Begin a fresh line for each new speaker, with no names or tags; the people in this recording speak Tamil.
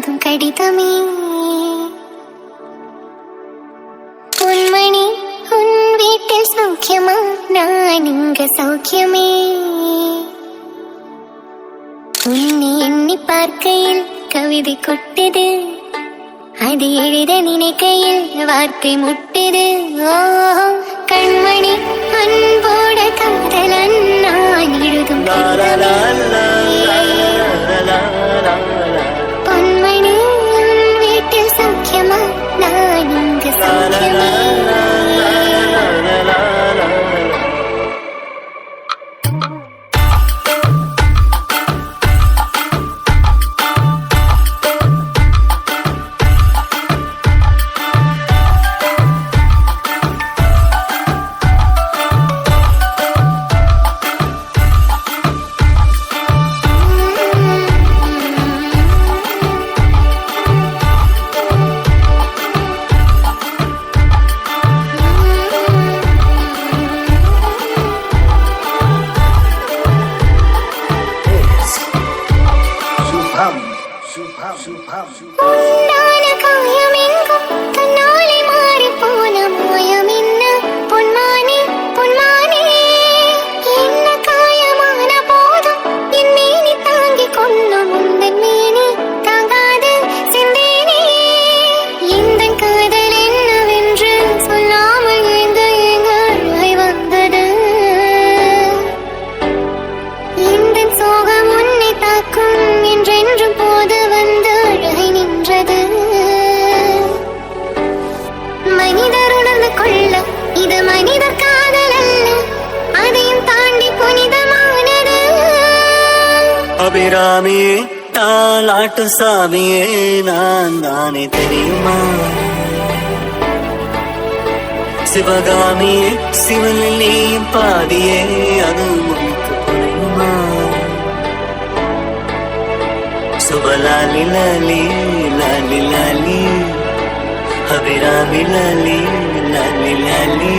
முழுதும் கடிதமே. பொன்மணி உன் வீட்டில் சௌக்கியமா, நான் இங்க சௌக்கியமே. உன்னை எண்ணி பார்க்கையில் கவிதை கொட்டுது, அது எழுத நினைக்கையில் வார்த்தை முட்டுது. ஓ கண்மணி அன்போட காதலன் நான் எழுதும் பொன்மணி வீட்டில் சௌக்கியமா, நான் இங்கு சௌக்கியமே. உன்னான காயமெங்கும் தன்னாலே மாறி போன மாயம் என்ன பொன்மானே, பொன்மானே. என்ன காயமான போதும் என் மேனி தாங்கிக் கொள்ளும் உந்தன் மேனி தாங்காது சென்றேனே. இந்த காதல் என்னவென்று சொல்லாமல் எங்க எங்காய் வந்தது. இந்த சோகம் உன்னை தாக்கும் என்றென்றும் போது வந்து அழகை நின்றது. மனிதர் உணர்ந்து கொள்ள இது மனிதர் காதல் அல்ல, அதையும் தாண்டி புனிதமானது.
அபிராமியே தாலாட்டு சாமியே நான் தானே தெரியுமா. சிவகாமியே சிவனில் நீயும் பாதியே, அது உனக்கு புரியுமா. சுபலாலி லாலி லாலி லாலி, அபிராமி லாலி லாலி லாலி.